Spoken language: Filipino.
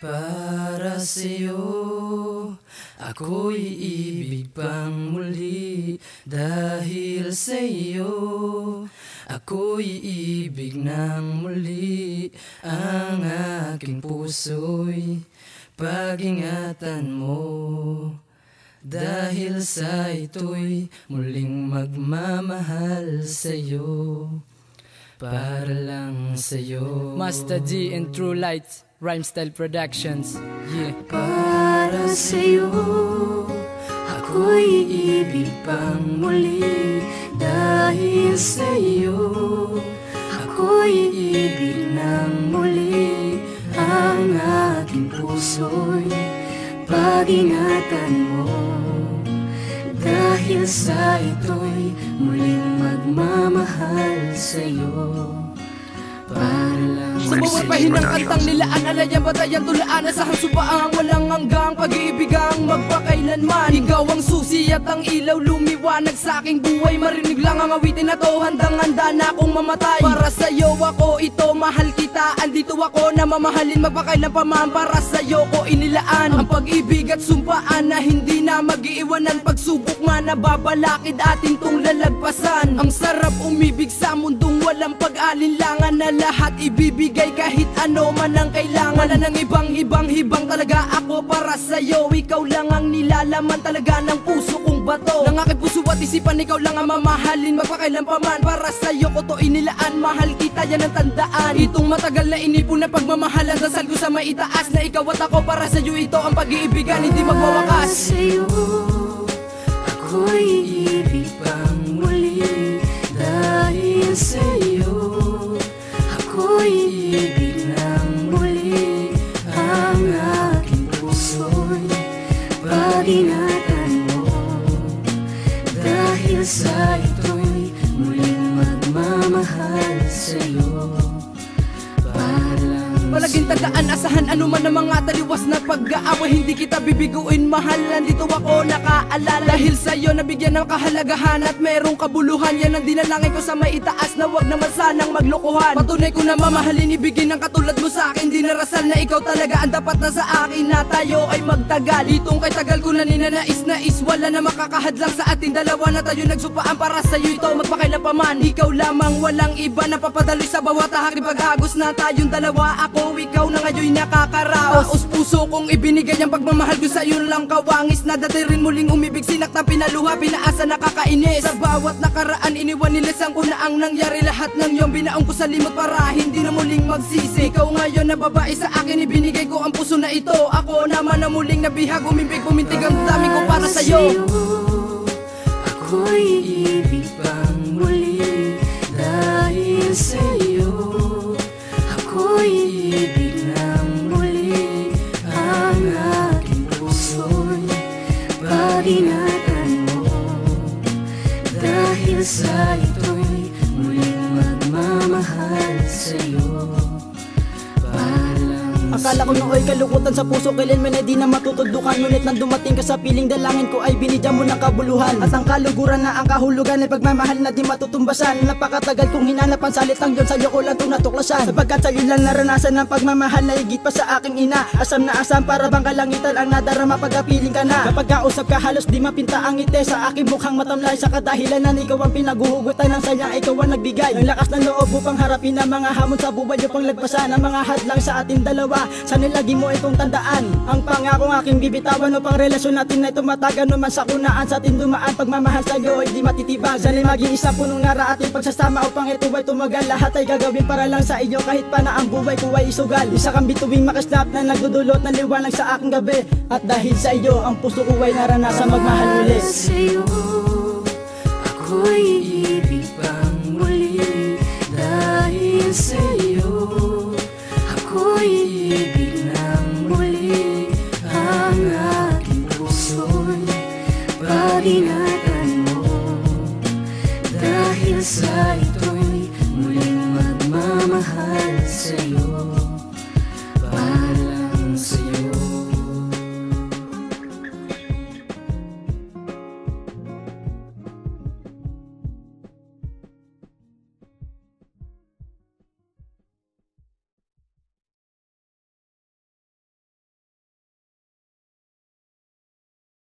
Para sa'yo, ako'y iibig pang muli. Dahil sa'yo, ako'y iibig ng muli. Ang aking puso'y pag-ingatan mo. Dahil sa ito'y muling magmamahal sa'yo. Para lang sa'yo. Master D and True Lights, Rhyme Style Productions. Yeah. Para sa'yo, ako'y iibig pang muli. Dahil sa'yo, ako'y iibig ng muli. Ang aking puso'y pag-ingatan mo. Dahil sa ito'y muling magmamahal sa'yo. Para lang sa bawat pahinang kantang nilaan, alaya batayan tulaan, asahang subaang walang hanggang pag-iibigang magpakailanman. Ikaw ang susi at ang ilaw lumiwanag sa aking buhay. Marinig lang ang awitin na to, handang-handa na akong mamatay. Para sa'yo ako ito, mahal kita. Andito ako na mamahalin magpakailan pa man. Para sa'yo ko inilaan ang pag-ibig at sumpaan na hindi na mag-iiwanan. Pagsubok man na babalakid atin tong lalagpasan. Ang sarap umibig sa mundong walang pag-alinlangan, na lahat ibibigay kahit ano man ang kailangan. Wala nang ibang-hibang talaga ako para sa'yo. Ikaw lang ang nilalaman talaga ng puso kong bato. Ng aking puso at isipan, ikaw lang ang mamahalin magpakailan pa man. Para sa'yo ko to inilaan, mahal kita yan ang tandaan. Itong matagal na inipon na pagmamahalan, dasal ko sa maitaas na ikaw at ako. Para sa'yo ito ang pag-iibigan, hindi magwawakas. Para sa'yo, ako'y iibig pang muli. Dahil sa'yo, ako'y iibig ng muli. Ang aking puso'y pag-ingatan mo. Dahil sa ito'y muling magmamahal sa'yo. Palaging tandaan, asahan ano man ang mga taliwas na pag-aaway. Hindi kita bibiguin, mahal, nandito ako nakaalala. Dahil sa'yo nabigyan ng kahalagahan at merong kabuluhan. Yan ang dinalangin ko sa maitaas, na wag naman sanang maglokohan. Patunay ko na mamahalin, ibigin ng katulad mo sa akin. Di narasal na ikaw talaga ang dapat na sa akin, na tayo ay magtagal. Itong kay tagal ko na ninanais, wala na makakahadlang sa ating dalawa. Na tayo nagsupaan para sa'yo ito magpakailan pa man. Ikaw lamang, walang iba na papadaloy sa bawat ahak. Pag-agos na tayong dalawa, ako ikaw na ngayon nakakaraos. Taos puso kong ibinigay ang pagmamahal ko sa'yo lang kawangis. Na dati rin muling umibig, sinaktan, pinaluha, pinaasa, nakakainis. Sa bawat nakaraan iniwan, nilisan ko na ang nangyari. Lahat ng iyong binaong ko sa limot para hindi na muling magsisi. Ikaw ngayon na babae sa akin, ibinigay ko ang puso na ito. Ako naman na muling nabihag, umibig, pumintig ang dami ko para sa'yo. Ako'y iibig pang muli. Dahil sa'yo, ako'y iibig ng muli. Ang aking puso'y pag-ingatan mo. Dahil sa ito'y muling magmamahal sa'yo. Akala ko nooy kalukutan sa puso, kailan man ay di na matutudukan. Ngunit nang dumating ka sa piling, dalangin ko ay binigyan mo ng kabuluhan. At ang kaluguran na ang kahulugan ay pagmamahal na di matutumbasan. Napakatagal kong hinanap ang salitang yun, sa'yo ko lang ito natuklasan. Sapagkat sa'yo lang naranasan ng pagmamahal na higit pa sa aking ina. Asam na asam para bang kalangitan ang nadarama pag-apiling ka na. Kapag kausap ka halos di mapinta ang ngiti sa aking mukhang matamlay. Sa kadahilanan ikaw ang pinaguhugutan ng sayang, ikaw ang nagbigay ng lakas ng loob upang harapin ang mga hamon sa buhay upang lagpasan ang mga hadlang sa ating dalawa. Sana lagi mo itong tandaan, ang pangakong aking bibitawan upang relasyon natin na tumatagal naman sa kunaan. Sa ating dumaan, pagmamahal sa'yo ay di matitibag. Sana'y maging isa punong nara ating pagsasama upang ito ay tumagal. Lahat ay gagawin para lang sa iyo kahit pa na ang buhay ko ay isugal. Isa kang bituing makaslap na nagdudulot ng liwanag sa aking gabi. At dahil sa iyo, ang puso ko ay naranasan magmahal ulit. Sa'yo, ako'y iibig pang muli. Dahil sa'yo, ako'y iibig